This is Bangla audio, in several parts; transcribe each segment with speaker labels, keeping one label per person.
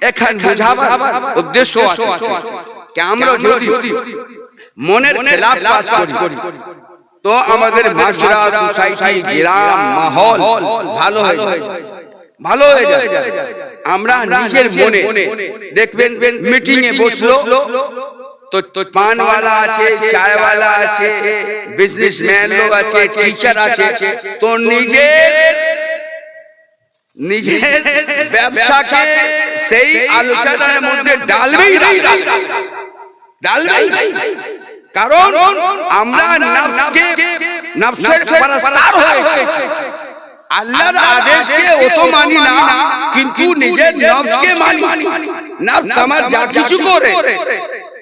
Speaker 1: এখানে বোঝাবার উদ্দেশ্য আছে যে আমরা যদি মনের খেলাফ কাজ করি তো আমাদের মাশরা, সোসাইটি, গ্রাম, মাহল ভালো হয়ে যায়, ভালো হয়ে যায়। আমরা নিজের মনে দেখবেন মিটিং এ বসলো তো পানওয়ালা আছে, চায়ওয়ালা আছে, বিজনেসম্যান লোক আছে, টিচার আছে, তো নিজের ব্যবসাকে সেই আলোচনার মধ্যে ডালবেই, কারণ আমরা নফসের পারাস্তার হয়ে গেছি। আল্লাহর আদেশকে অত মানি না, কিন্তু নিজের নফসকে মানি। নফস আমার যা কিছু করে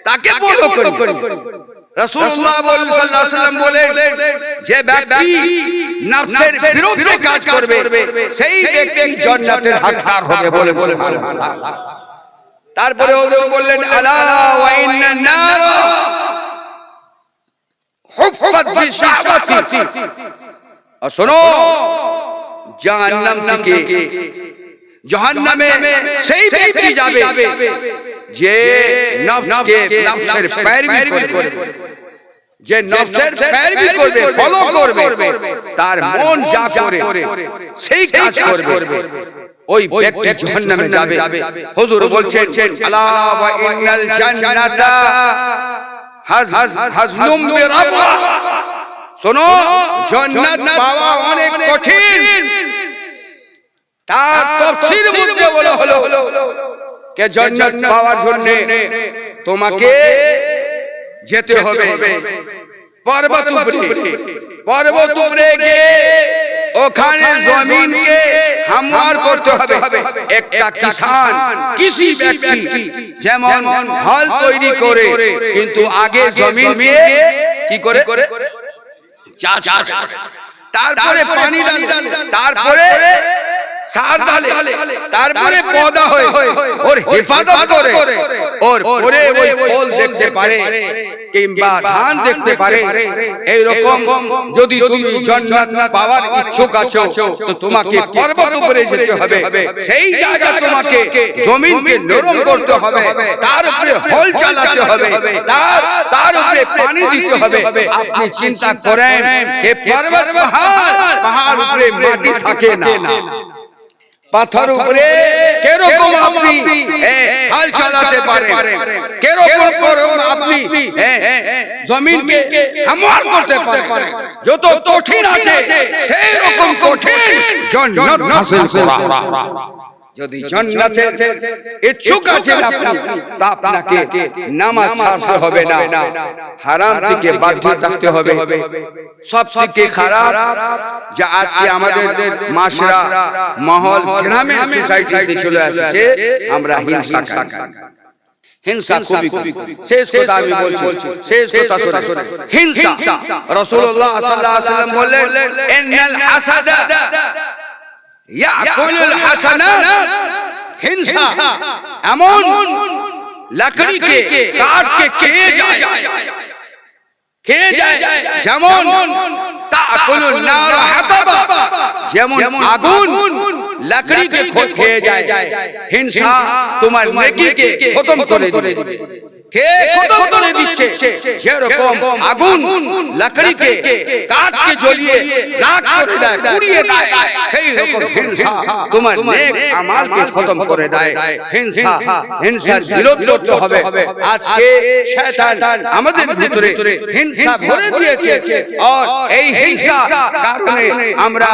Speaker 1: তাকে ফলো করি। রাসূলুল্লাহ সাল্লাল্লাহু আলাইহি ওয়াসাল্লাম বলেন, যে ব্যক্তি নফসের বিরুদ্ধে কাজ করবে সেই ব্যক্তি জান্নাতের হকদার হবে বলে সুবহানাল্লাহ। তারপরে হুজুর বললেন, আলা ওয়া ইন্নান নার হুফফাত বিশাওয়াতি, আর শোনো, জাহান্নামে সেই ব্যক্তি যাবে যে নফসের पैरवी করবে, যে নফসের पैरवी করবে, ফলো করবে, তার মন যা করে সেই কাজ করবে, ওই ব্যক্তি জাহান্নামে যাবে। হুজুর বলছেন, আলা ওয়া ইন্নাল জান্নাতা হাজলুম বিরাবা, শোনো, জান্নাত পাওয়া অনেক কঠিন। তার তাফসীর মধ্যে বলা হলো যে জান্নাত পাওয়ার জন্য তোমাকে যেতে হবে পর্বত উপরে গিয়ে ওখানে জমিনকে হামওয়ার করতে হবে। একটা কিষান, কৃষি ব্যক্তি যেমন হল তৈরি করে, কিন্তু আগে জমিন দিয়ে কি করে চাষ, তারপরে পানি ঢালে, তারপরে সার ঢালে, তারপরে পৌধা হয়, ওর হেফাজত করে, ওর পরে ওই ফল দেখতে পারে কিংবা ধান দেখতে পারে। এই রকম যদি তুমি জান্নাত পাওয়ার ইচ্ছুক আছো তো তোমাকে পর্বত উপরে যেতে হবে, সেই জায়গা তোমাকে জমিনকে নরম করতে হবে, তার উপরে হল চালাতে হবে, তার উপরে পানি দিতে হবে। আপনি চিন্তা করেন যে পর্বত পাহাড় উপরে মাটি থাকে না, পাথর উপরে কিরকম আপনি হাল চালাতে পারেন, কিরকম আপনি জমিনকে হামওয়ার করতে পারেন। যত কঠিন আছে সেই রকম কঠিন জান্নাত হাসিল করা। যদি জান্নাতে ইচ্ছুক আছেন আপনি, তা আপনাকে নামাজ ছাড়তে হবে না, হারাম থেকে বাধ্য থাকতে হবে। সবথেকে খারাপ যা আজকে আমাদের মাশরা, মহল, গ্রামে সোসাইটিতে চলে আসছে, আমরা হিংসা খুবই। শেষ কথা আমি বলছি, শেষ কথা শুনে, হিংসা। রাসূলুল্লাহ সাল্লাল্লাহু আলাইহি ওয়াসাল্লাম বললেন, ইন্নাল হাসাদা ইয়াকুলুল হাসানাত, হিংসা এমন লাকড়িকে, কাঠকে খেয়ে যায়, যেমন তাকুলুন নার হাতাবা, যেমন আগুন লাকড়িকে খেয়ে যায়। হিংসা তোমার নেকিকে খতম করে দিবে, খতম করে দিচ্ছে। যেরকম আগুন লাকড়িকে, কাঠকে জ্বলিয়ে রাখ করে দেয়, পুড়িয়ে দেয়, সেই রকম হিংসা তোমার নেক আমালকে খতম করে দেয়। হিংসার বিরোধ করতে হবে। আজকে শয়তান আমাদের ভিতরে হিংসা ভরে দিয়েছে, আর এই হিংসা কারণে আমরা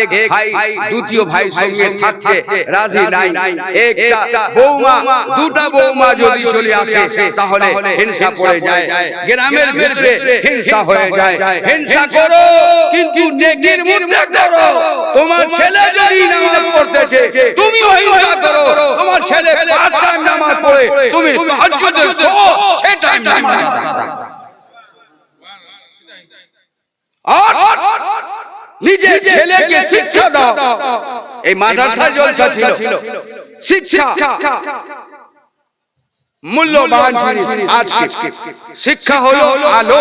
Speaker 1: এক ভাই দ্বিতীয় ভাই সঙ্গে থাকতে রাজি নাই। একটা বৌমা, দুটা বৌমা যদি চলে আসে তাহলে হিংসা পড়ে যায়, গ্রামের ভিতরে হিংসা হয়ে যায়। হিংসা করো কিন্তু নেকির মধ্যে করো। তোমার ছেলে যদি নামাজ পড়তেছে, তুমিও হিংসা করো। তোমার ছেলে পাঁচ টাইম নামাজ পড়ে, তুমি তাহাজ্জুদে শো, 6 টাইম নামাজ। আর নিজের ছেলেকে শিক্ষা দাও। এই মাদ্রাসা জলসা ছিল, শিক্ষা মূল্যবান জিনিস। আজকে শিক্ষা হলো আলো।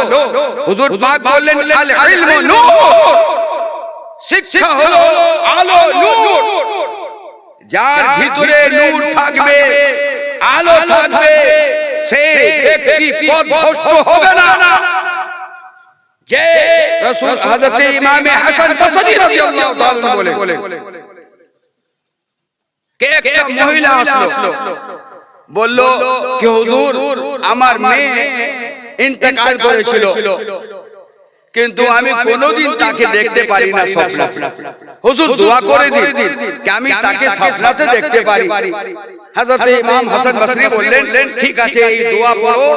Speaker 1: হুজুর পাক বললেন, আল ইলমু নূর, শিক্ষা হলো আলো, নূর। যার ভিতরে নূর থাকবে থাকবে সেই ব্যক্তি পথভ্রষ্ট হবে না। যে রাসূল হযরত ইমাম হাসান বসরি রাদিয়াল্লাহু তাআলা বলেন, কে একটা মহিলা আসলো, বলল কি হুজুর আমার মেয়ে ইন্তেকাল করেছিল, কিন্তু আমি কোনোদিন তাকে দেখতে পারি না স্বপ্নে। হুজুর দোয়া করে দিন যে আমি তাকে স্বপ্নতে দেখতে পারি। হযরত ইমাম হাসান বসরি বললেন, ঠিক আছে এই দোয়া পড়ো,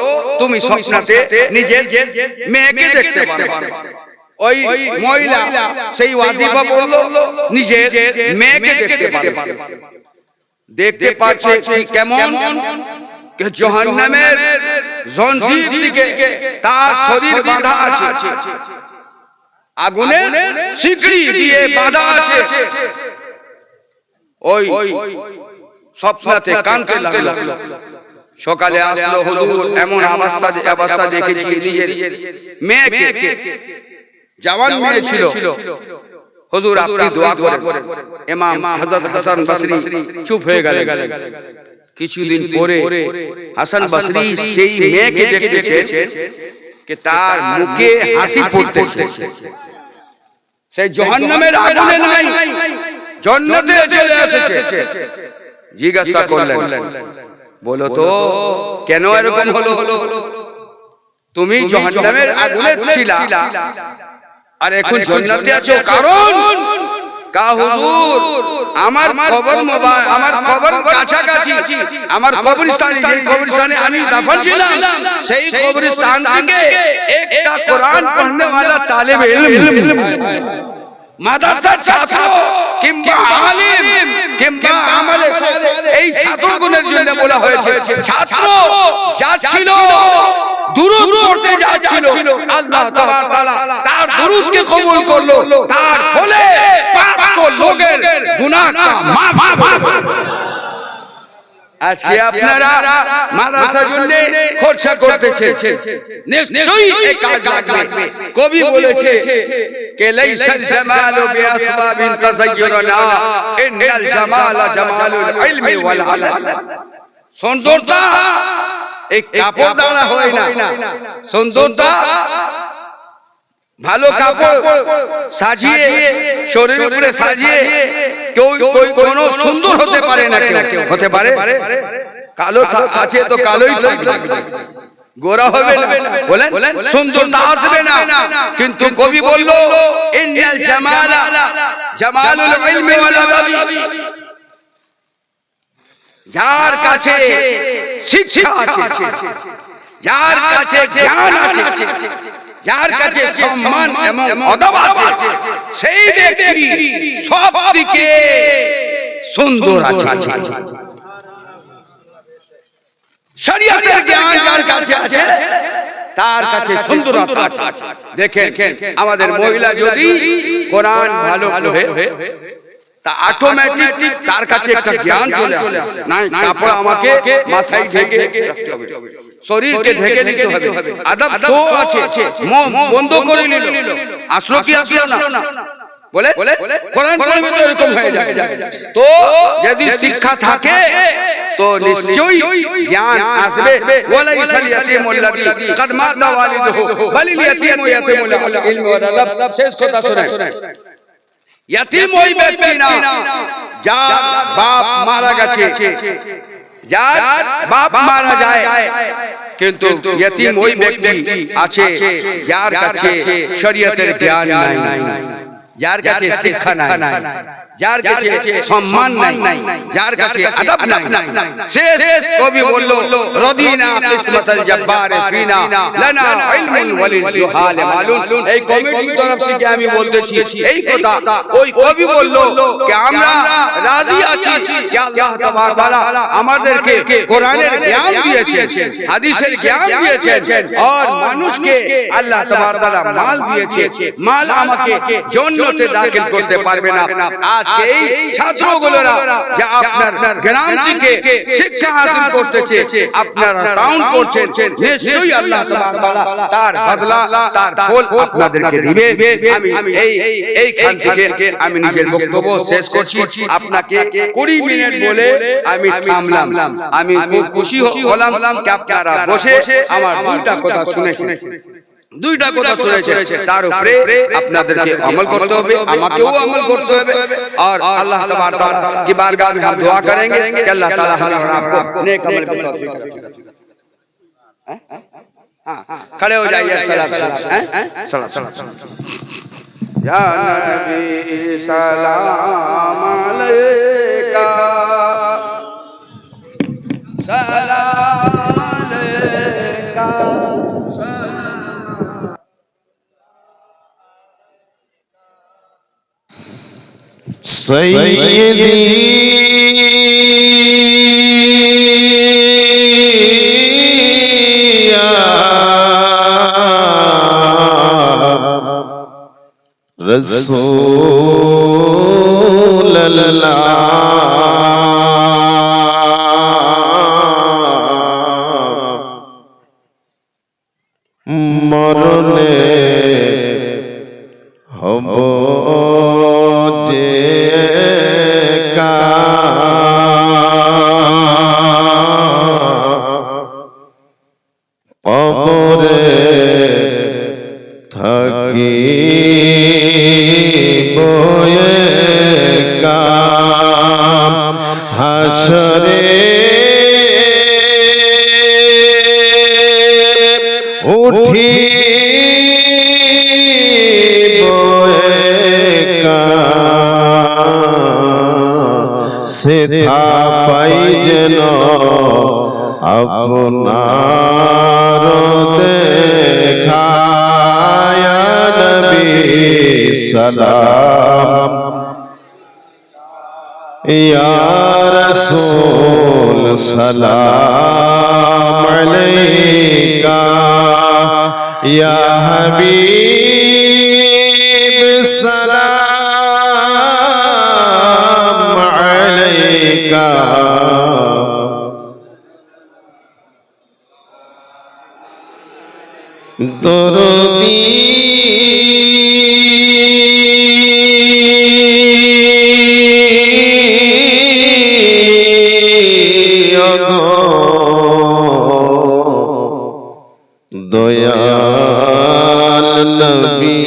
Speaker 1: তুমি স্বপ্নতে নিজের মেয়েকে দেখতে পারবে। ওই মহিলা সেই ওয়াজিফা পড়লো, নিজের মেয়েকে দেখতে পারবে। দেখতে পাচ্ছে কেমন জাহান্নামের জঞ্জির দিকে তার শরীর বাঁধা আছে, আগুনের শিকড়ি দিয়ে বাঁধা আছে। ওই স্বপ্নতে কানতে লাগলো। সকালে আসলো, হুজুর এমন অবস্থা দেখেছি নিজের মেয়েকে, জওয়ান মেয়ে ছিল, হুজুর আপনি দোয়া করেন। ইমাম হযরত হাসান বসরি চুপ হয়ে গেলেন। কিছুদিন পরে হাসান বসরি সেই মেয়েকে দেখেছেন যে তার মুখে হাসি ফুটতেছে। সেই জাহান্নামের আগুনে নাই, জান্নাতে চলে এসেছে। জিজ্ঞাসা করলেন, বলো তো কেন এরকম হলো? তুমি জাহান্নামের আগুনে ছিলা আর এখন জান্নাতে আছো, কারণ হুজুর আমার কবর মোবারক, আমার কবর কাছাকাছি, আমার কবরস্থানে আমি দাফন ছিলাম, সেই কবরস্থান থেকে একটা কোরআন পড়নে वाला তালেব ইলম, মাদ্রাসার ছাত্র কিংবা আলিম কিংবা আমলে সালেহ, এই ছাত্রগুলোর জন্য বলা হয়েছে। ছাত্র যাচ্ছিল দুরূদ পড়তে যাচ্ছিল, আল্লাহ তাআলা তার দুরূদকে কবুল করলো, তার ফলে 500 লোকের গুনাহ মাফ। আজকে আপনারা মাদ্রাসার জন্য খরচা করতেছেন, নিশ্চয়ই এই কাজ লাগবে। কবি বলেছে কে লাইসাল জামালু বিআসবাবিন তাযায়্যুরনা ইন্নাল জামালা জামালুল ইলমি ওয়াল আলাম। সুন্দরতা এই কাপড় দ্বারা হয় না, সুন্দরতা ভালো কাপড় সাজিয়ে শরীরের উপরে সাজিয়ে কেউ কোনো সুন্দর হতে পারে না, কেউ হতে পারে। কালো আছে তো কালোই থাকবে, গোরা হবে না, বলেন সুন্দরতা আসবে না। কিন্তু কবি বলল ইন্নাল জামালা জামালুল ইলমি ওয়াল আদাবি, যার কাছে শিক্ষা আছে, যার কাছে জ্ঞান আছে, যার কাছে সম্মান এবং অদব আছে, সেই ব্যক্তি সবথেকে সুন্দর আছে। শরীয়তের জ্ঞান যার কাছে আছে তার কাছে সুন্দরতা আছে। দেখেন আমাদের মহিলা যদি কোরআন ভালো পড়ে তা অটোমেটিক তার কাছে একটা জ্ঞান চলে আসে। না কাপড় আমাকে মাথায় ঢেকে রাখতে হবে, শরীরকে ঢেকে নিতে হবে, আদব শো আছে, মুখ বন্ধ করে নিল, আসলো কি আসলো না, বলে কোরআন পড়বে তো এরকম হয়ে যায়। তো যদি শিক্ষা থাকে তো নিশ্চয়ই জ্ঞান আসবে। ওয়ালাইসাল ইয়াতীমুল লাযী কাদ মাতা ওয়ালিদুহু বালিল ইয়াতীমু ইয়াতীমুল ইলমি ওয়াল আদব। শেষ কথা শুনেন, ইয়াতীম ওই ব্যক্তি না যার বাপ মারা গেছে, যার বাপ মারা যায়, কিন্তু ইয়াতীম ওই ব্যক্তি আছে যার কাছে শরীয়তের জ্ঞান নাই, যার কাছে শিক্ষা নাই, যার কাছে সম্মান নাই, যার কাছে আদব নাই। শেষ কবি বলল রদিনা কিসমাতাল জব্বার ফিনা লানা ইলমুন ওয়ালিল জুহাল মালুন। এই কমিটির তরফ থেকে আমি বলতেছি এই কথা। ওই কবি বলল যে আমরা রাজি আছি যে আল্লাহ তাবারক ওয়া তাআলা আমাদেরকে কোরআনের জ্ঞান দিয়েছেন, হাদিসের জ্ঞান দিয়েছেন, আর মানুষকে আল্লাহ তাবারক ওয়া তাআলা মাল দিয়েছে। মাল আমাকে জান্নাতে দাখিল করতে পারবে না। আজ আজকে এই ছাত্রগুলোরা যে আপনার জ্ঞান থেকে শিক্ষা হাসিল করতেছে, আপনারা কাউন্ট করছেন, নিশ্চয়ই আল্লাহ তাআলা তার বদলা, তার ফল আপনাদেরকে দিবে। আমি এইখান থেকে আমি নিজের বক্তব্য শেষ করছি। আপনাকে 20 মিনিট বলে আমি থামলাম। আমি খুব খুশি হলাম যে আপনারা বসে আমার দুইটা কথা শুনেছেন, দুইটা কথা শুনেছেন। তার উপরে আপনাদেরকে আমল করতে হবে, আমাকেও আমল করতে হবে। और अल्लाह तबारक व तआला की बारगाह में हम दुआ करेंगे कि अल्लाह ताला हमें और आपको नेक अमल की तौफीक दे। खड़े हो जाइए, सलाम या नबी सलाम अलैका, सलाम अलैका।
Speaker 2: सय्यदी रसूल अल्लाह मरने हब जे का पबरे थकी बोए का हशरे उठी सेथा पाई जेन अपनार देखा या नबी सलाम या रसूल सलाम अलैका या हबीब सलाम अलैका। दरुदी दयाल नबी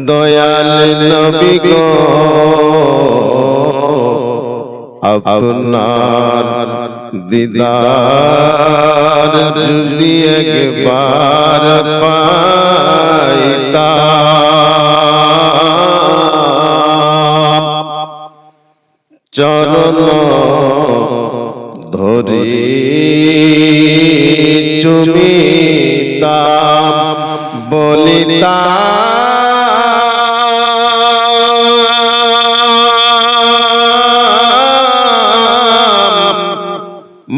Speaker 2: दयाल नबी को अपनार दीदार जुदी एक बार पाईता चरण धरी चुमिता बोलिता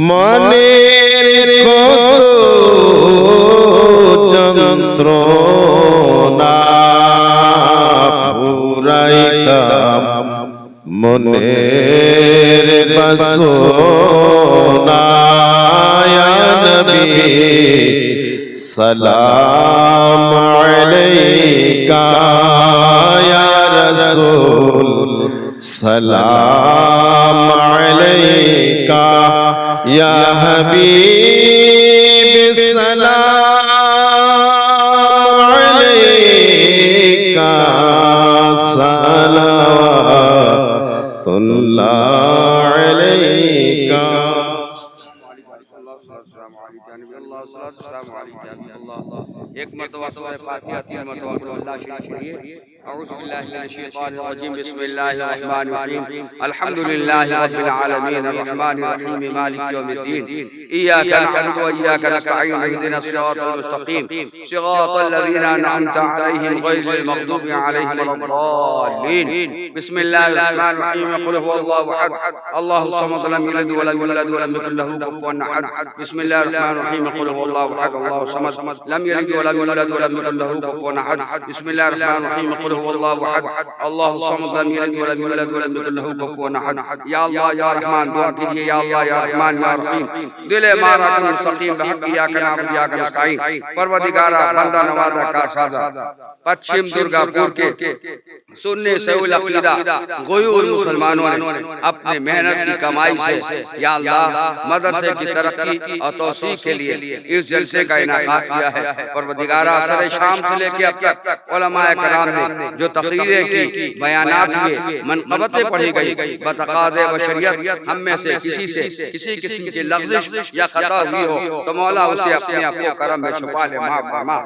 Speaker 2: मनेर कत যন্ত্রণা ফুরাইতাম মনের বাসনা ইয়া নবী সালাম আলাইকা ইয়া রাসূল সালাম আলাইকা या हबीब सलाम अलैका सलावतुल्लाह अलैका। एक मरतबा सूरह फातिहा 3 मरतबा अल्लाह शरीफ पढ़िए। अऊज़ु बिल्लाहि मिनश शैतानिर रजीम बिस्मिल्लाहिर रहमानिर रहीम अल्हम्दुलिल्लाहि रब्बिल आलमीन अर्रहमानिर रहीम मालिकि यौमिद्दीन इय्याका नअबुदु व इय्याका नस्तईन इहदिनास सिरातल मुस्तकीम सिरातल लज़ीना अनअमता अलैहिम गैरिल मग़दूबि अलैहिम वलद्दाल्लीन। बिस्मिल्लाहिर रहमानिर रहीम क़ुल हुवल्लाहु अहद अल्लाहुस समद लम यलिद व लम यूलद व लम यकुल लहू कुफुवन अहद। बिस्मिल्लाहिर रहमानिर रहीम क़ुल हुवल्लाहु अहद अल्लाहुस समद लम यलिद व ولم يولد ولم يكن له كفوا أحد بسم الله الرحمن الرحيم قل هو الله أحد الله الصمد لم يلد ولم يولد ولم يكن له كفوا أحد या अल्लाह या रहमान दुआ कीजिए या अल्लाह या रहमान या रहीम दिल मारा का मुस्तकीम बहक या का नाम या का मुस्ताईन परवरदिगारा बंदा नवाजा का साजा पश्चिम दुर्गापुर के सुन्नी सऊल अकीदा गोयूर मुसलमानों ने अपने मेहनत की कमाई से या अल्लाह मदरसे की तरक्की और तौसीक के लिए इस जलसे का इनाकात किया है। परवरदिगारा सरे शाम से लेकर अब तक उलमाए कराम ने जो तकरीरें की बयानात हुए मनक़बतें पढ़ी गई बतक़ाज़े बशरियत हम में से किसी किस्म की लग़ज़िश या खता हुई हो तो मौला उसे अपने अफ़्व करम में छुपा ले माफ़ फरमा।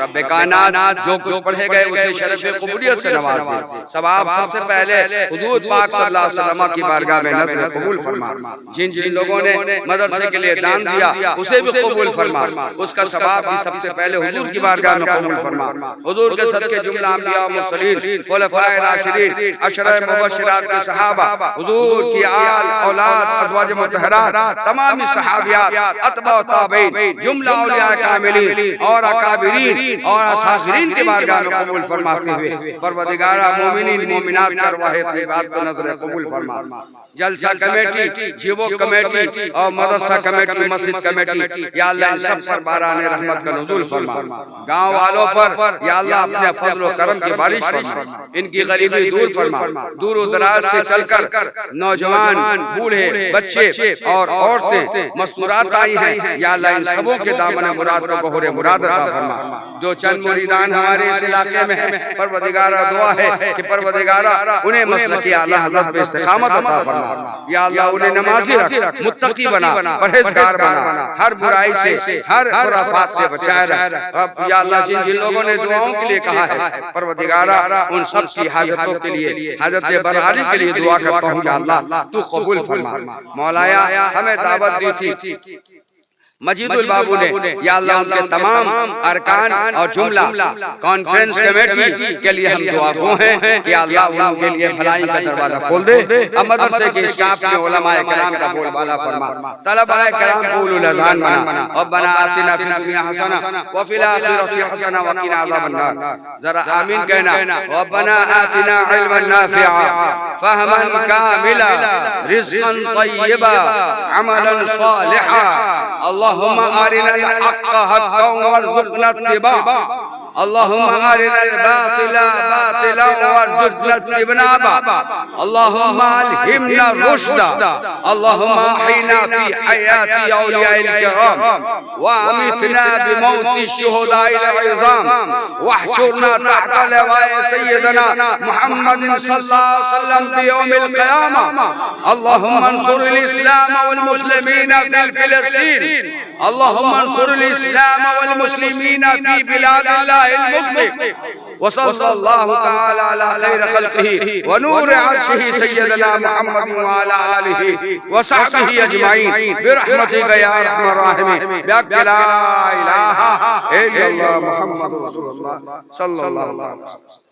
Speaker 2: रब कायनात जो कुछ पढ़े गए उसे शरफ़ क़बूलियत से नवाज दे। सवाब सबसे पहले हुज़ूर पाक सल्लल्लाहु अलैहि वसल्लम की बारगाह में नज़र कबूल फरमा। जिन जिन लोगों ने मदरसे के लिए दान दिया उसे भी कबूल फरमा। उसका सवाब भी सबसे पहले हुज़ूर की बारगाह में कबूल फरमा। हुज़ूर के सदक़े जुमला अंबिया व मुरसलीन खुलफ़ाए राशिदीन अशरे मुबश्शिरात के सहाबा हुज़ूर की आल औलाद अज़वाज मुतहहरात तमाम सहाबियात अतबा व ताबईन जुमला औलिया कामिलीन और अकाबिरीन और असासिरीन की बारगाह में कबूल फरमाते हुए परवरदिगारा मोमिनीन मोमिनात की अरवाह तय्यबात को नज़र कबूल फरमा। जलसा कमेटी जीवो कमेटी और मदरसा कमेटी मस्जिद कमेटी या अल्लाह इन सब पर बाराने रहमत का नुज़ूल फरमा। गांव वालों पर या अल्लाह अपने फज़ल व करम की बारिश फरमा। इनकी गरीबी दूर फरमा। दूर दराज से चलकर नौजवान बूढ़े बच्चे और औरतें मस्तूरात आई हैं या अल्लाह इन सबों के दामन मुराद को बहरे मुराद अता फरमा। जो चंद मुरीदान हमारे इस इलाके में हैं परवरदिगारा दुआ है कि परवरदिगारा उन्हें मसलकी आला हज़रत पे इस्तिक़ामत अता फरमा। या अल्लाह उन्हें नमाज़ी रख मुत्तकी बना परहेज़गार बना हर बुराई से हर खुराफात से बचाए रख। या अल्लाह जिन जिन लोगों ने दुआओं के लिए कहा है परवरदिगारा उन सब की हाजतों के लिए हाजत बरहाली के लिए दुआ करता हूँ या अल्लाह तू कबूल फरमा। मौलाया हमें दावत दी थी मजीदुल बाबू ने या अल्लाह उनके तमाम अरकान और जुमला कॉन्फ्रेंस कमेटी के लिए हम दुआ गो हैं कि अल्लाह उनके लिए भलाई का दरवाजा खोल दे। अब मदरसे के स्टाफ में उलमाए किराम का बोलबाला फरमा। तलबाए किराम कूलुल अज़ान बना रब्बना आतिना फिद दुनिया हसना व फिल आखिरति हसना व क़िना अज़ाबन नार। जरा आमीन कहना। रब्बना आतिना इल्मन नाफ़िआ फ़हमन कामिला रिज़्क़न तय्यिबा अमलन सालिहा अल्लाहुम्मा अरिनल हक़्क़ हक़्क़न वरज़ुक़ना इत्तिबाअ अल्लाहुम्मा अरिनल बातिला बातिलन वरज़ुक़ना इज्तनाबा अल्लाहुम्मा अलहिमना रुश्दा अल्लाहुम्मा अहयिना फी हयाति औलियाइल किराम व अमितना बिमौति शुहदाइल इज़ाम वहशुरना तहता लिवाए सय्यदना मुहम्मदिन सल्लल्लाहु अलैहि वसल्लम फी यौमिल क़ियामा अल्लाहुम्मा अंसुरिल इस्लाम वल मुस्लिमीन फी फ़िलिस्तीन अल्लाहुम्मा अंसुरिल इस्लाम वल मुस्लिमीन फी बिलादिल्लाहिल मुस्लिम व सल्लल्लाहु तआला अला खैर खल्क़िही व नूर अर्शिही सय्यदना मुहम्मद व अला आलिही व सहबिही अजमाइन बिरहमतिका या अरहमर राहिमीन बिहक़्क़ि ला इलाहा इल्लल्लाह मुहम्मदुर रसूलुल्लाह सल्लल्लाहु अलैहि वसल्लम।